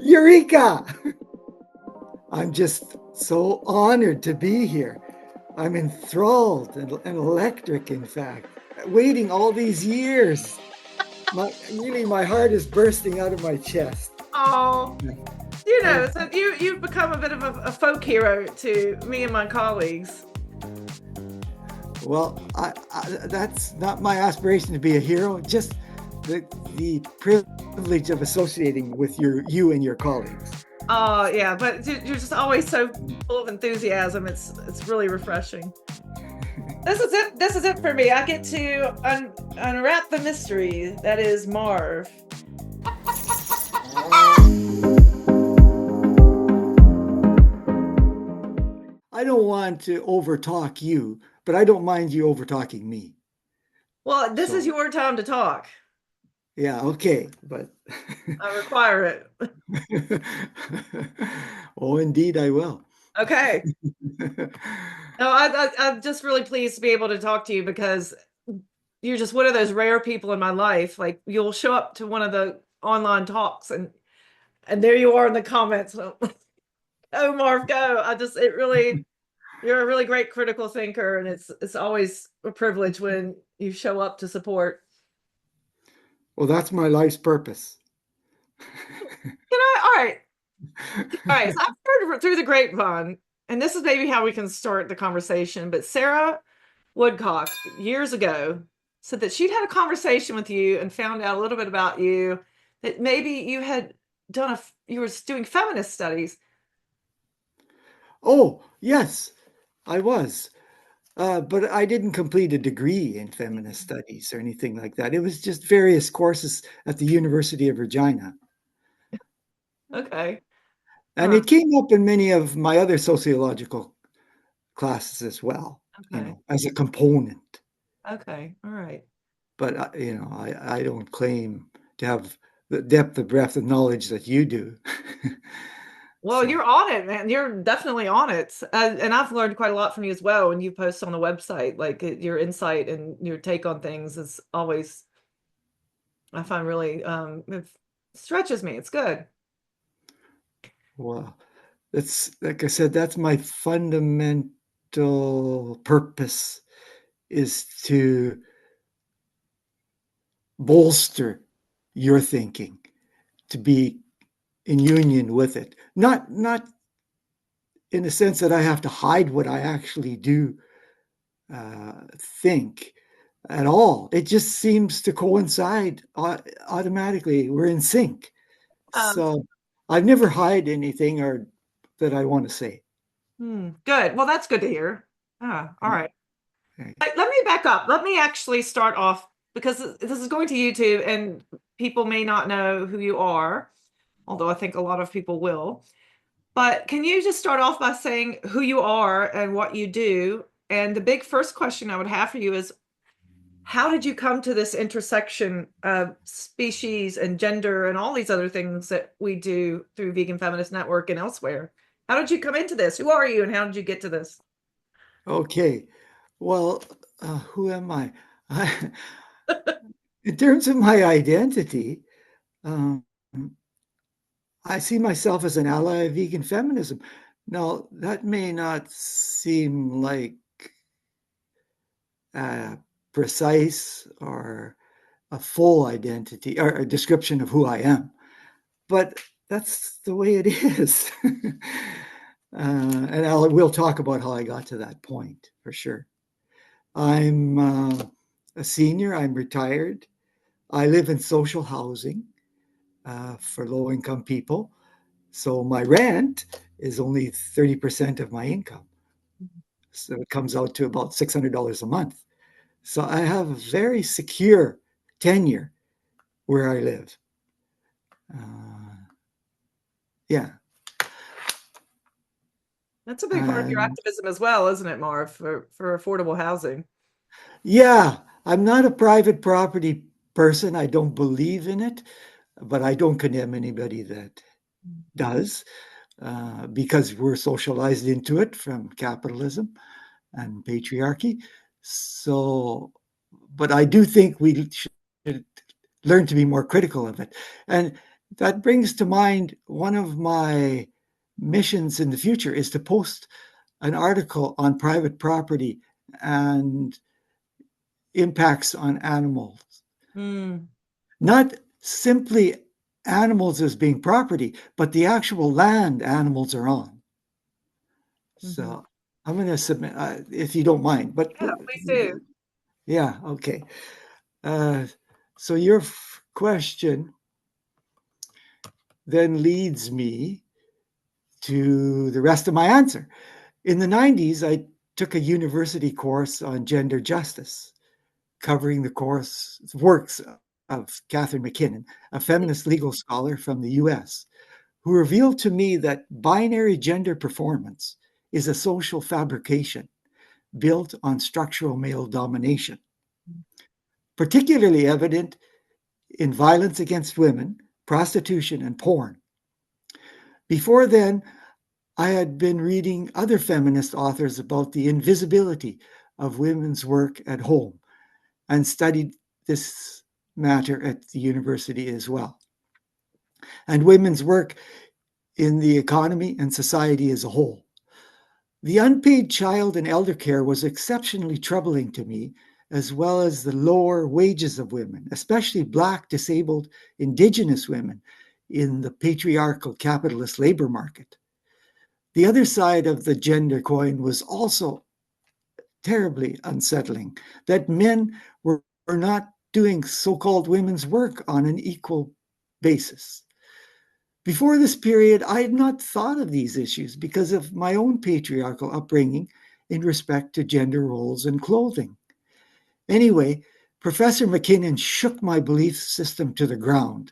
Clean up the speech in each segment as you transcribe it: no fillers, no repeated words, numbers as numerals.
Eureka! I'm just so honored to be here. I'm enthralled and electric, in fact. Waiting all these years. My heart is bursting out of my chest. Oh, I've, so you've become a bit of a folk hero to me and my colleagues. well, that's not my aspiration to be a hero. Just the privilege of associating with you and your colleagues. Oh yeah, but you're just always so full of enthusiasm. It's really refreshing. This is it. This is it for me. I get to unwrap the mystery that is Marv. I don't want to overtalk you, but I don't mind you overtalking me. Well, this is So, your time to talk. yeah, okay, but I require it. oh, indeed, I will. Okay. No, I'm just really pleased to be able to talk to you because you're just one of those rare people in my life. Like you'll show up to one of the online talks and there you are in the comments. Oh, Marv, go. You're a really great critical thinker, and it's always a privilege when you show up to support. Well, that's my life's purpose. All right. All right. So I've heard through the grapevine, and this is maybe how we can start the conversation, but Sarah Woodcock years ago said that she'd had a conversation with you and found out a little bit about you, that maybe you were doing feminist studies. Oh, yes, I was. But I didn't complete a degree in feminist studies or anything like that. It was just various courses at the University of Regina. Okay. And Huh. it came up in many of my other sociological classes as well, Okay. as a component. Okay. All right. But, I don't claim to have the depth of breadth of knowledge that you do. Well, So, you're on it, man. You're definitely on it. And I've learned quite a lot from you as well when you post on the website. Like your insight and your take on things is always, I find really, it stretches me. It's good. well, that's like I said, that's my fundamental purpose is to bolster your thinking, to be in union with it. Not in the sense that I have to hide what I actually do think at all. It just seems to coincide automatically. We're in sync. Um, So I've never hide anything or that I want to say. Good. Well, that's good to hear. Ah, all right. Right. Let me back up. Let me actually start off because this is going to YouTube and people may not know who you are, although I think a lot of people will. But can you just start off by saying who you are and what you do? And the big first question I would have for you is, how did you come to this intersection of species and gender and all these other things that we do through Vegan Feminist Network and elsewhere? How did you come into this? Who are you and how did you get to this? Okay. Well, who am I? In terms of my identity, um, I see myself as an ally of vegan feminism. Now, that may not seem like precise or a full identity or a description of who I am, but that's the way it is. And we'll talk about how I got to that point for sure. I'm a senior, I'm retired. I live in social housing for low income people. So my rent is only 30% of my income. So it comes out to about $600 a month. So I have a very secure tenure where I live. Uh, yeah. That's a big part of your And activism as well, isn't it, Marv, for affordable housing? yeah, I'm not a private property person. I don't believe in it, but I don't condemn anybody that does because we're socialized into it from capitalism and patriarchy. So, but I do think we should learn to be more critical of it. And that brings to mind one of my missions in the future is to post an article on private property and impacts on animals. Mm. Not simply animals as being property, but the actual land animals are on. Mm-hmm. So I'm going to submit, if you don't mind. But Yeah, please do. yeah, okay. Uh, so your question then leads me to the rest of my answer. In the 90s, I took a university course on gender justice, covering the course works of Catharine MacKinnon, a feminist legal scholar from the US, who revealed to me that binary gender performance is a social fabrication built on structural male domination, particularly evident in violence against women, prostitution, and porn. Before then, I had been reading other feminist authors about the invisibility of women's work at home and studied this matter at the university as well. And women's work in the economy and society as a whole. The unpaid child and elder care was exceptionally troubling to me, as well as the lower wages of women, especially Black, disabled, Indigenous women in the patriarchal capitalist labor market. The other side of the gender coin was also terribly unsettling, that men were not doing so-called women's work on an equal basis. Before this period, I had not thought of these issues because of my own patriarchal upbringing in respect to gender roles and clothing. Anyway, Professor MacKinnon shook my belief system to the ground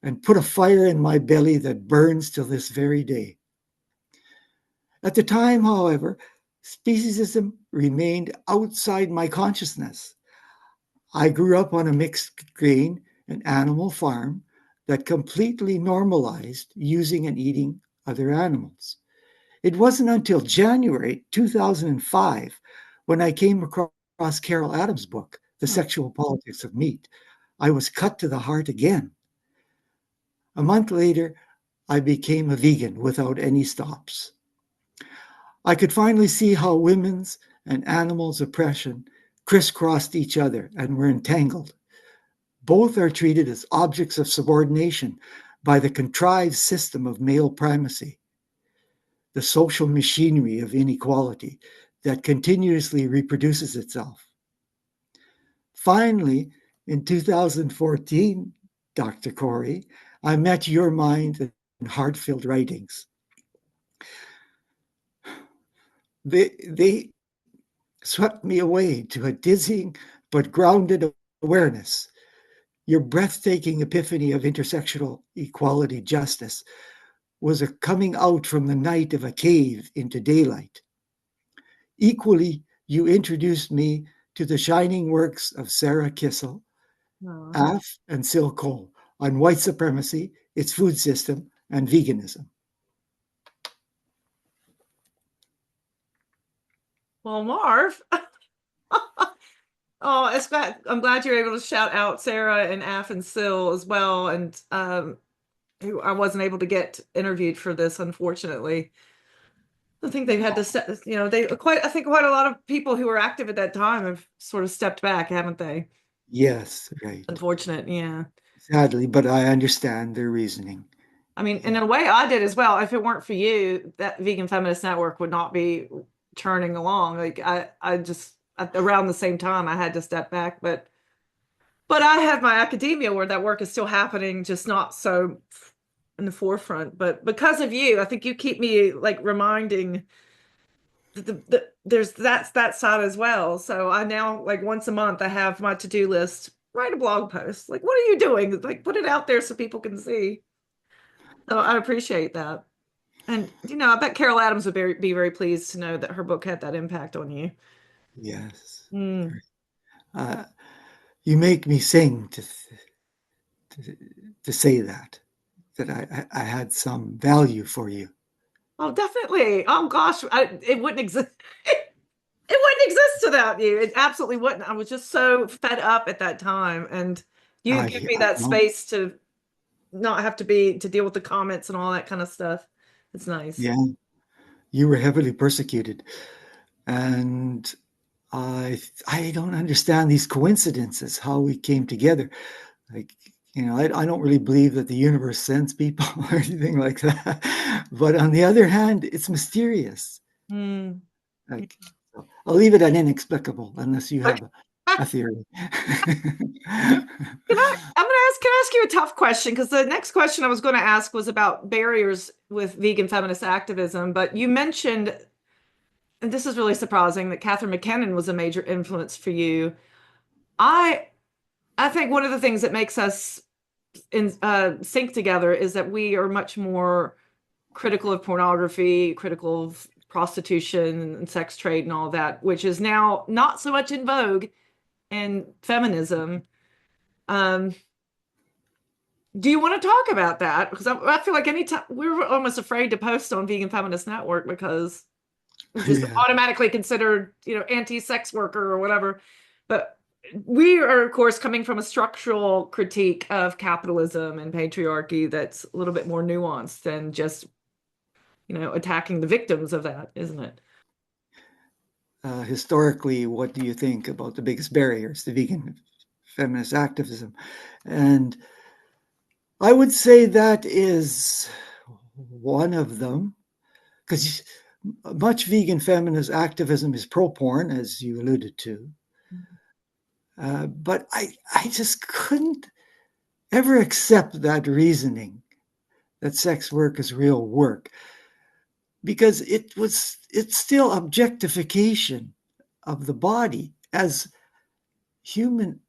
and put a fire in my belly that burns till this very day. At the time, however, speciesism remained outside my consciousness. I grew up on a mixed grain and animal farm that completely normalized using and eating other animals. It wasn't until January 2005 when I came across Carol Adams' book, The Hmm. Sexual Politics of Meat. I was cut to the heart again. A month later, I became a vegan without any stops. I could finally see how women's and animals' oppression crisscrossed each other and were entangled. Both are treated as objects of subordination by the contrived system of male primacy, the social machinery of inequality that continuously reproduces itself. Finally, in 2014, Dr. Corey, I met your mind and heart-filled writings. They swept me away to a dizzying but grounded awareness. Your breathtaking epiphany of intersectional equality justice was a coming out from the night of a cave into daylight. Equally, you introduced me to the shining works of Sarah Kissel, Oh. Af, and Sil Cole on white supremacy, its food system, and veganism. Well, Marv, oh, I'm glad you're able to shout out Sarah and Af and Sil as well, and who I wasn't able to get interviewed for this, unfortunately. I think they've had to step, I think quite a lot of people who were active at that time have sort of stepped back, haven't they? Yes, right. Unfortunate, yeah. Sadly, but I understand their reasoning. I mean, and in a way I did as well. If it weren't for you, that Vegan Feminist Network would not be churning along. Like I just around the same time I had to step back, but I have my academia where that work is still happening, just not so in the forefront. But because of you, I think you keep me like reminding there's that side as well. So I now like once a month I have my to-do list, write a blog post. Like, what are you doing? Like, put it out there so people can see. So I appreciate that. And I bet Carol Adams would be very pleased to know that her book had that impact on you. Yes. Mm. Uh, you make me sing to say that I had some value for you. Oh, definitely. Oh gosh, it wouldn't exist. It wouldn't exist without you. It absolutely wouldn't. I was just so fed up at that time, and You give me I that know. space to not have to deal with the comments and all that kind of stuff. It's nice. Yeah, you were heavily persecuted, and I don't understand these coincidences, how we came together. Like, I don't really believe that the universe sends people or anything like that. But on the other hand, it's mysterious. Mm. Like, so I'll leave it at inexplicable unless you have a theory. Can I ask you a tough question? Because the next question I was going to ask was about barriers with vegan feminist activism, but you mentioned, and this is really surprising, that Catharine MacKinnon was a major influence for you. I I think one of the things that makes us in sync together is that we are much more critical of pornography, critical of prostitution and sex trade and all that, which is now not so much in vogue in feminism. Um, do you want to talk about that? Because I feel like anytime we're almost afraid to post on Vegan Feminist Network because we're just Yeah. automatically considered, anti-sex worker or whatever. But we are, of course, coming from a structural critique of capitalism and patriarchy that's a little bit more nuanced than just, attacking the victims of that, isn't it? Historically, what do you think about the biggest barriers to vegan feminist activism? And I would say that is one of them, because much vegan feminist activism is pro porn, as you alluded to. But I just couldn't ever accept that reasoning that sex work is real work, because it's still objectification of the body, as human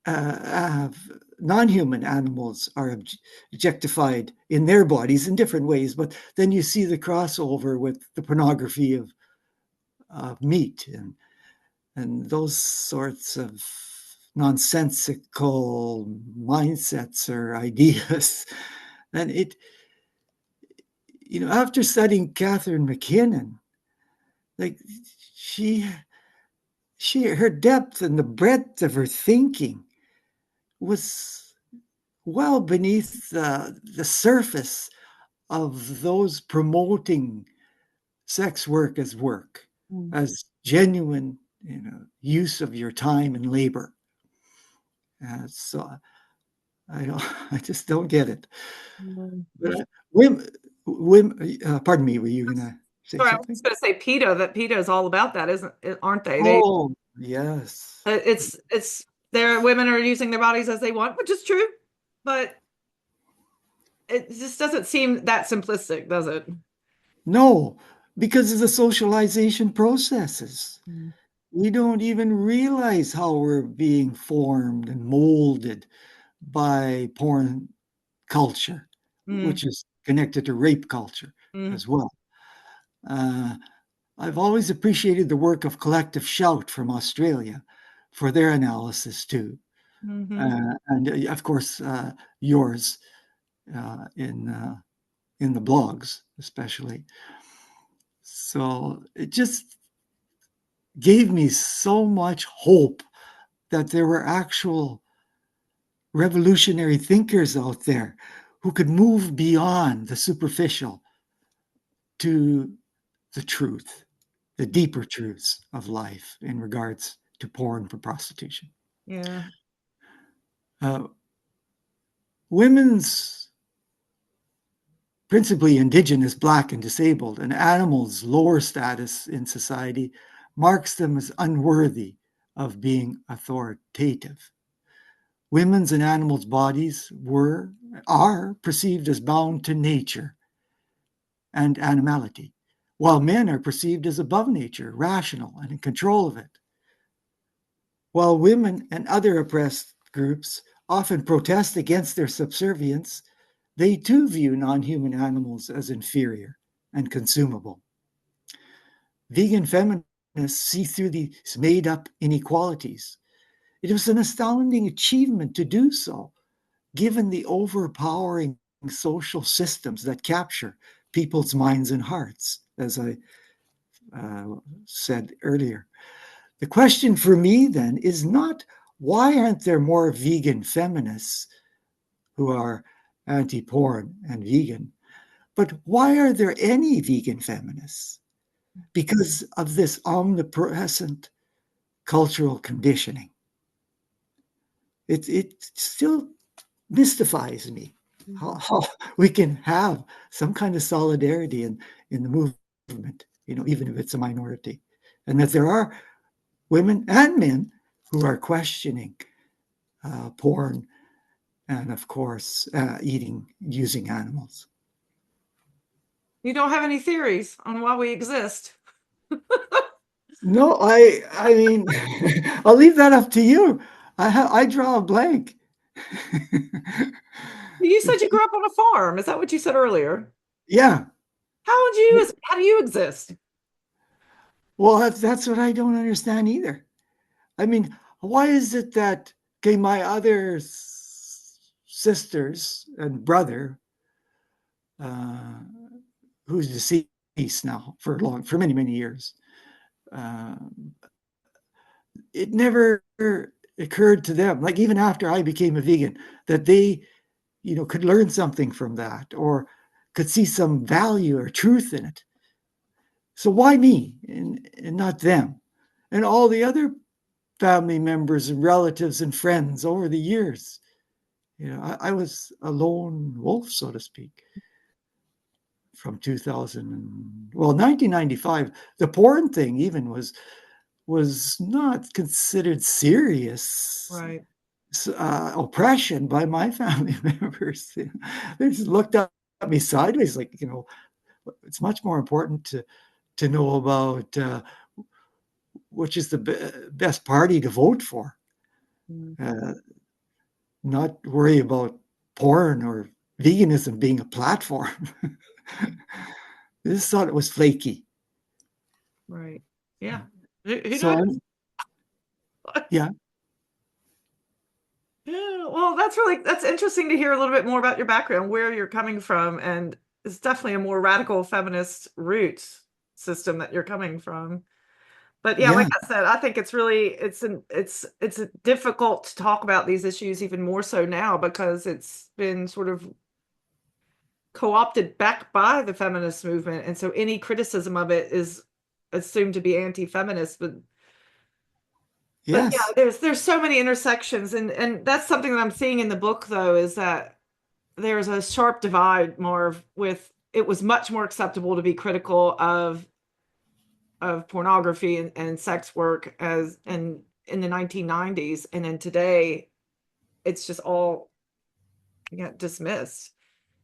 non-human animals are objectified in their bodies in different ways. But then you see the crossover with the pornography of meat and those sorts of nonsensical mindsets or ideas. And after studying Catharine MacKinnon, like she her depth and the breadth of her thinking was well beneath the surface of those promoting sex work, Mm. as genuine, use of your time and labor. So I don't, I just don't get it. Mm. But women, pardon me, were you gonna say Sorry, I was something? just going to say PETA, that PETA is all about that, aren't they? Oh, yes. It's their women are using their bodies as they want, which is true, but it just doesn't seem that simplistic, does it? No, because of the socialization processes. Mm. We don't even realize how we're being formed and molded by porn culture, Mm. which is connected to rape culture Mm. as well. Uh, I've always appreciated the work of Collective Shout from Australia for their analysis too. Hmm. And of course, yours in the blogs, especially. So it just gave me so much hope that there were actual revolutionary thinkers out there who could move beyond the superficial to the truth, the deeper truths of life in regards to porn for prostitution. Yeah. Uh, Women's, principally Indigenous, Black, and disabled, and animals' lower status in society marks them as unworthy of being authoritative. Women's and animals' bodies are perceived as bound to nature and animality, while men are perceived as above nature, rational, and in control of it. While women and other oppressed groups often protest against their subservience, they too view non-human animals as inferior and consumable. Vegan feminists see through these made-up inequalities. It was an astounding achievement to do so, given the overpowering social systems that capture people's minds and hearts, as I said earlier. The question for me then is not, why aren't there more vegan feminists? who are anti-porn and vegan. But why are there any vegan feminists? Because of this omnipresent cultural conditioning. It still mystifies me how we can have some kind of solidarity in the movement, even if it's a minority, and that there are women and men who are questioning porn and, of course, using animals. You don't have any theories on why we exist? No, I mean, I'll leave that up to you. I draw a blank. You said you grew up on a farm. Is that what you said earlier? Yeah. How do you exist? Well, that's what I don't understand either. I mean, why is it that, okay, my other sisters and brother, who's deceased now for many, many years, it never occurred to them, like even after I became a vegan, that they, could learn something from that or could see some value or truth in it. So why me and not them? And all the other family members and relatives and friends over the years. I was a lone wolf, so to speak, from 1995. The porn thing even was not considered serious Right. oppression by my family members. They just looked at me sideways, like, it's much more important to know about which is the best party to vote for. Not worry about porn or veganism being a platform. They just thought it was flaky. Right. Yeah. Who So knows? yeah. Yeah. Well, that's interesting to hear a little bit more about your background, where you're coming from, and it's definitely a more radical feminist root system that you're coming from. But yeah, like Yeah. I said, I think it's difficult to talk about these issues even more so now because it's been sort of co-opted back by the feminist movement, and so any criticism of it is assumed to be anti-feminist. But yeah, Yes. there's so many intersections, and that's something that I'm seeing in the book though, is that there's a sharp divide, Marv, with it was much more acceptable to be critical of pornography and sex work as in the 1990s, and then today it's just all dismissed.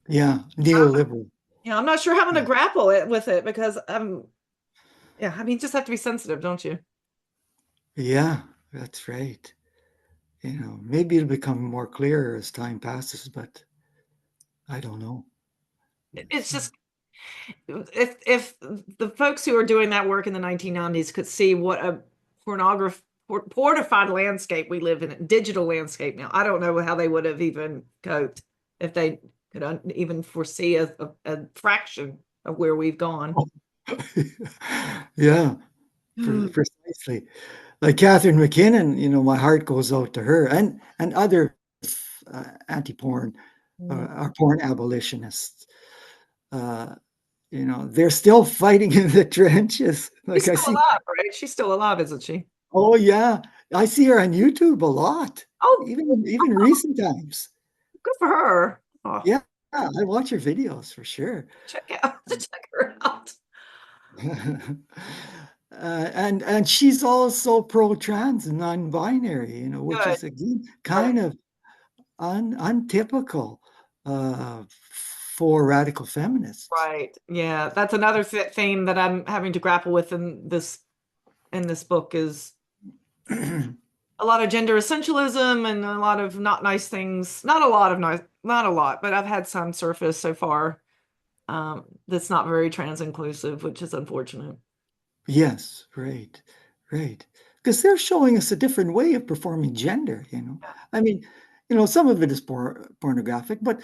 Yeah. Neoliberal. I'm not sure how to grapple with it because yeah, I mean, you just have to be sensitive, don't you? Yeah, that's right. Maybe it'll become more clear as time passes, but I don't know. It's just if the folks who are doing that work in the 1990s could see what a pornified landscape we live in, a digital landscape now, I don't know how they would have even coped if they could even foresee a fraction of where we've gone. Yeah, precisely. Like Catharine MacKinnon, my heart goes out to her and other anti-porn or porn abolitionists. Uh, they're still fighting in the trenches. She's Like I still see. alive, right? She's still alive, isn't she? Oh yeah, I see her on YouTube a lot, Oh, even recent times. good for her. Oh, Yeah, I watch her videos for sure. check her out. And she's also pro-trans and non-binary, which Good. is again Good. kind of untypical uh, for radical feminists. Right. Yeah, that's another theme that I'm having to grapple with in this book is a lot of gender essentialism and a lot of not nice things. Not a lot of nice, not a lot, but I've had some surface so far that's not very trans inclusive, which is unfortunate. Yes, right, right. Because they're showing us a different way of performing gender. I mean, some of it is pornographic, but,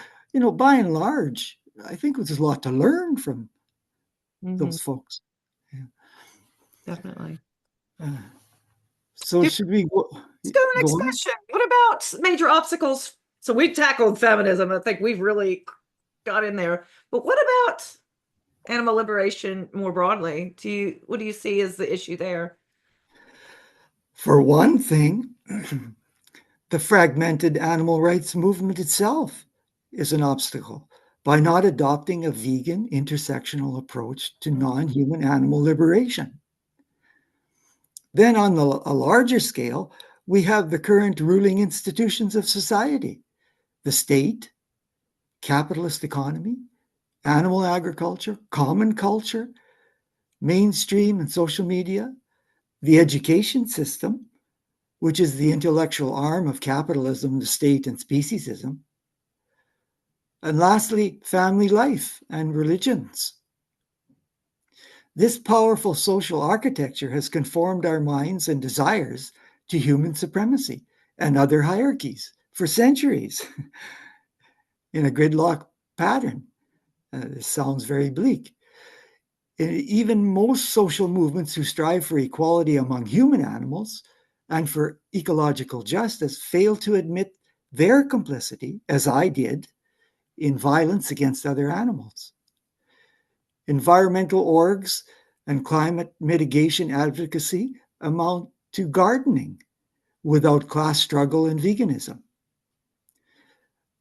by and large, I think there's a lot to learn from Hmm. those folks. Yeah. Definitely. So should we Let's go to the go next on? question. What about major obstacles So we tackled feminism. I think we've really got in there. But what about animal liberation more broadly? What do you see as the issue there? For one thing, the fragmented animal rights movement itself is an obstacle by not adopting a vegan intersectional approach to non-human animal liberation. Then on a larger scale, we have the current ruling institutions of society, the state, capitalist economy, animal agriculture, common culture, mainstream and social media, the education system, which is the intellectual arm of capitalism, the state, and speciesism. And lastly, family life and religions. This powerful social architecture has conformed our minds and desires to human supremacy and other hierarchies for centuries in a gridlock pattern. This sounds very bleak. Even most social movements who strive for equality among human animals and for ecological justice fail to admit their complicity, as I did, in violence against other animals. Environmental orgs and climate mitigation advocacy amount to gardening without class struggle and veganism.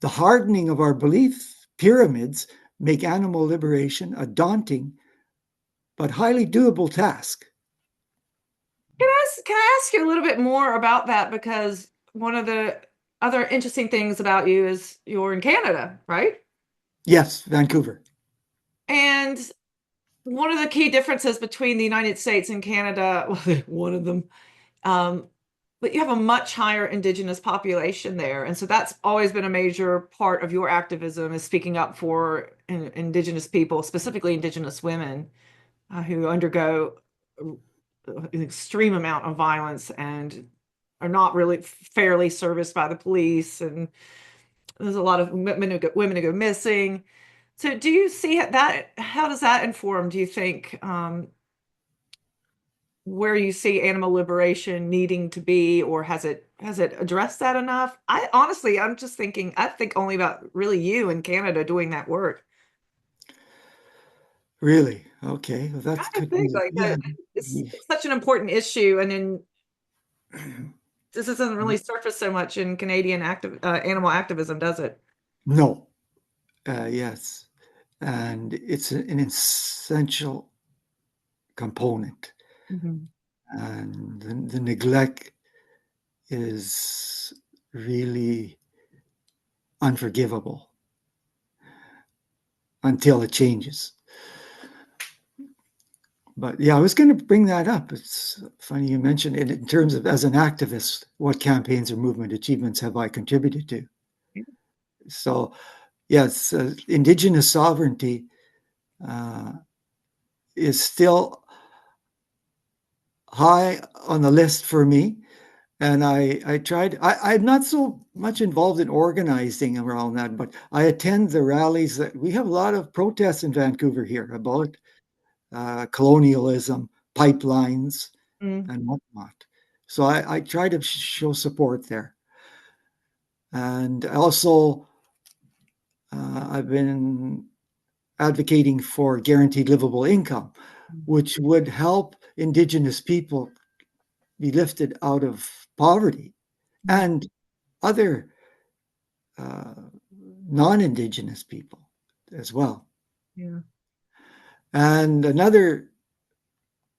The hardening of our belief pyramids make animal liberation a daunting but highly doable task. Can I ask you a little bit more about that? Because one of the other interesting things about you is you're in Canada, right? Yes, Vancouver. And one of the key differences between the United States and Canada, well, one of them, but you have a much higher Indigenous population there. And so that's always been a major part of your activism, is speaking up for Indigenous people, specifically Indigenous women who undergo an extreme amount of violence and are not really fairly serviced by the police. And there's a lot of women who go missing. So do you see that? How does that inform, do you think, where you see animal liberation needing to be, or has it addressed that enough? I'm just thinking, I think only about really you in Canada doing that work. Really? Okay. Well, I that's kind of could think be. like Yeah. that it's such an important issue, and then this doesn't really surface so much in Canadian animal activism, does it? No. Yes. And it's an essential component. Mhm. And the neglect is really unforgivable until it changes. But yeah, I was going to bring that up. It's funny you mentioned it in terms of, as an activist, what campaigns or movement achievements have I contributed to? So, yes, Indigenous sovereignty uh, is still high on the list for me. And I'm not so much involved in organizing around that, but I attend the rallies. That we have a lot of protests in Vancouver here about colonialism, pipelines, Mm, and whatnot. So I try to show support there. And also, I've been advocating for guaranteed livable income, which would help Indigenous people be lifted out of poverty mm, and other uh, non-Indigenous people as well. yeah. And another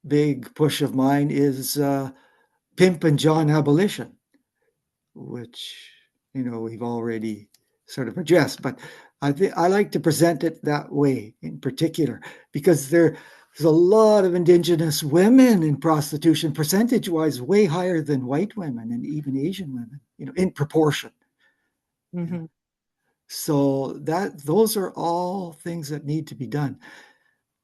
big push of mine is pimp and John abolition, which we've already sort of addressed. But I like to present it that way in particular because there's a lot of Indigenous women in prostitution, percentage-wise, way higher than white women and even Asian women, in proportion. Mhm. So those are all things that need to be done.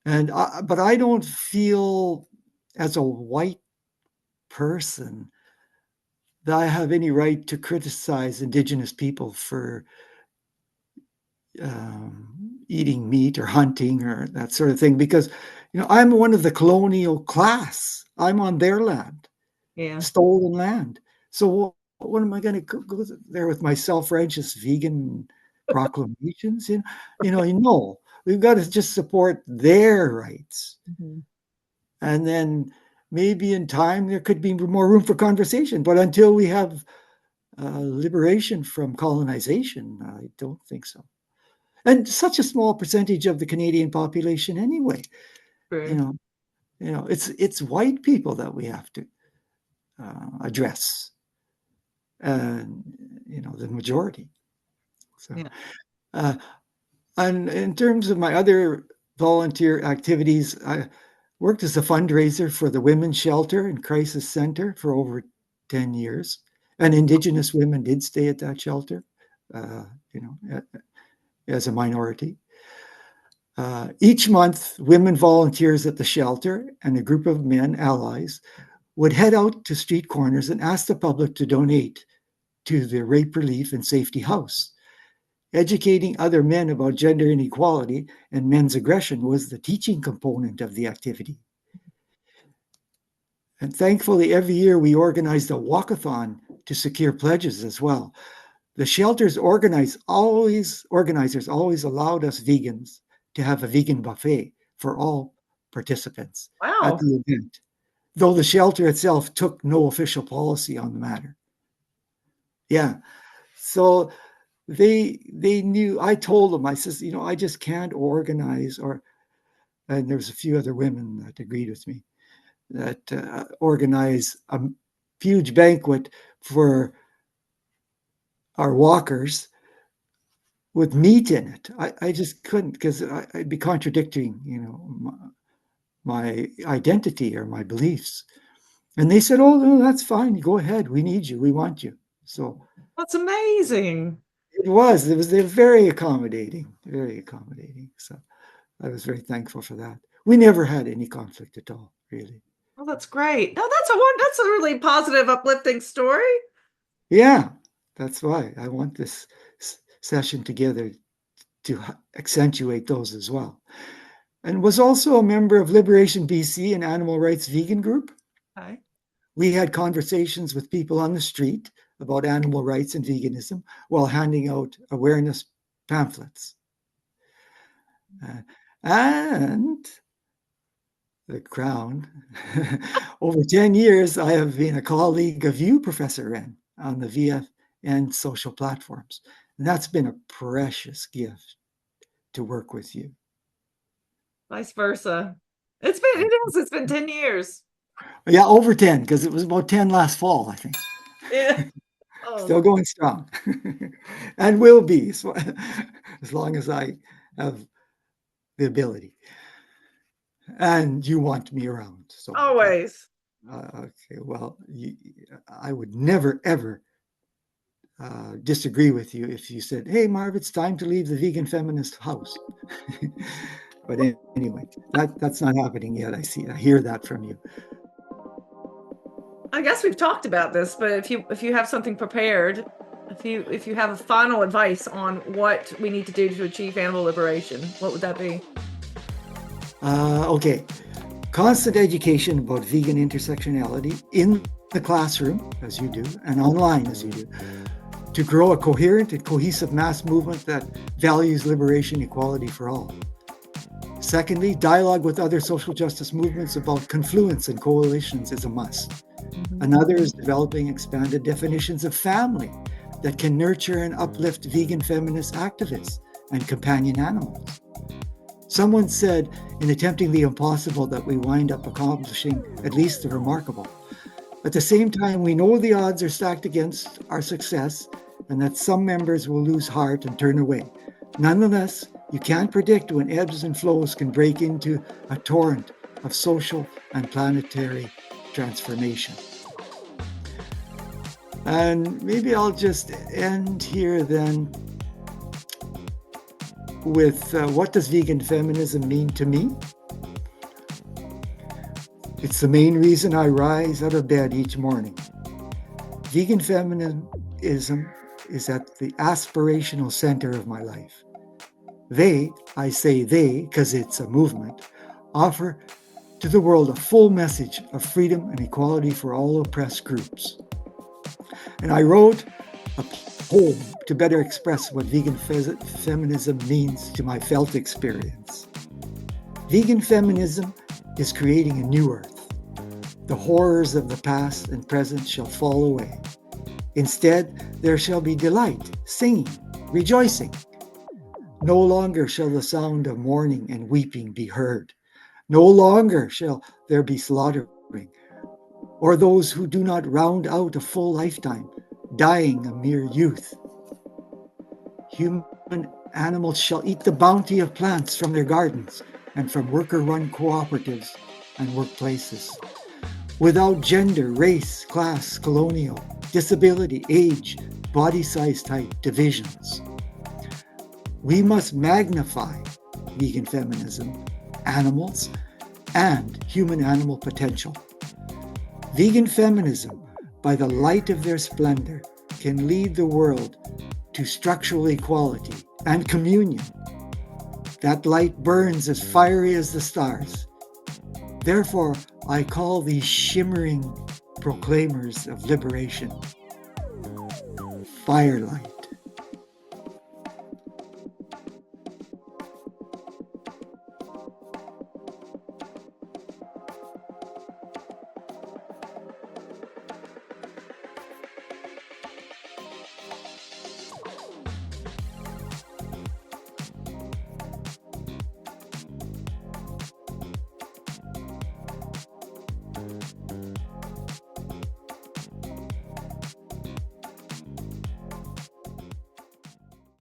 But I don't feel, as a white person, that I have any right to criticize Indigenous people for eating meat or hunting or that sort of thing, because I'm one of the colonial class. I'm on their land, Yeah. stolen land. So what am I going to go there with my self-righteous vegan proclamations? We've got to just support their rights. Mhm. And then maybe in time there could be more room for conversation. But until we have liberation from colonization, I don't think so. And such a small percentage of the Canadian population anyway. True. It's white people that we have to address, and the majority. So, Yeah. and in terms of my other volunteer activities, I worked as a fundraiser for the Women's Shelter and Crisis Center for over 10 years. And Indigenous women did stay at that shelter, uh, you know, as a minority. Each month, women volunteers at the shelter and a group of men, allies, would head out to street corners and ask the public to donate to the Rape Relief and Safety House. Educating other men about gender inequality and men's aggression was the teaching component of the activity. And thankfully, every year we organized a walkathon to secure pledges as well. The shelter's organizers always allowed us vegans to have a vegan buffet for all participants at Wow. the event, though the shelter itself took no official policy on the matter. Yeah. So they knew. I told them, I says, I just can't organize, and there's a few other women that agreed with me, that organize a huge banquet for our walkers with meat in it. I just couldn't, because I'd be contradicting, my identity or my beliefs. And they said, "Oh, no, that's fine. Go ahead. We need you. We want you." So That's amazing. they're very accommodating, very accommodating. So I was very thankful for that. We never had any conflict at all, really. Oh, that's great. No, that's a really positive, uplifting story. Yeah, that's why I want this session together to accentuate those as well. And was also a member of Liberation BC, an animal rights vegan group. Okay. We had conversations with people on the street about animal rights and veganism while handing out awareness pamphlets. And the crown, over 10 years, I have been a colleague of you, Professor Wren, on the VFN social platforms. And that's been a precious gift to work with you. Vice versa. It's been 10 years. Yeah, over 10, because it was about 10 last fall, I think. Yeah. Oh, Still going strong. And will be, so, as long as I have the ability. And you want me around. So always. okay, well, I would never, ever disagree with you if you said, "Hey, Marv, it's time to leave the Vegan Feminist house." But anyway, that's not happening yet. I hear that from you. I guess we've talked about this, but if you have something prepared, if you have a final advice on what we need to do to achieve animal liberation, what would that be? Okay. Constant education about vegan intersectionality in the classroom, as you do, and online, as you do, to grow a coherent and cohesive mass movement that values liberation, equality for all. Secondly, dialogue with other social justice movements about confluence and coalitions is a must. Mm-hmm. Another is developing expanded definitions of family that can nurture and uplift vegan feminist activists and companion animals. Someone said, in attempting the impossible, that we wind up accomplishing at least the remarkable. At the same time, we know the odds are stacked against our success and that some members will lose heart and turn away. Nonetheless, you can't predict when ebbs and flows can break into a torrent of social and planetary transformation. And maybe I'll just end here then with what does vegan feminism mean to me? It's the main reason I rise out of bed each morning. Vegan feminism is at the aspirational center of my life. They, I say they because it's a movement, offer to the world a full message of freedom and equality for all oppressed groups. And I wrote a poem to better express what vegan feminism means to my felt experience. Vegan feminism is creating a new earth. The horrors of the past and present shall fall away. Instead, there shall be delight, singing, rejoicing. No longer shall the sound of mourning and weeping be heard. No longer shall there be slaughtering, or those who do not round out a full lifetime, dying a mere youth. Human animals shall eat the bounty of plants from their gardens and from worker-run cooperatives and workplaces, without gender, race, class, colonial, disability, age, body size type divisions. We must magnify vegan feminism, animals, and human-animal potential. Vegan feminism, by the light of their splendor, can lead the world to structural equality and communion. That light burns as fiery as the stars. Therefore, I call these shimmering proclaimers of liberation firelight.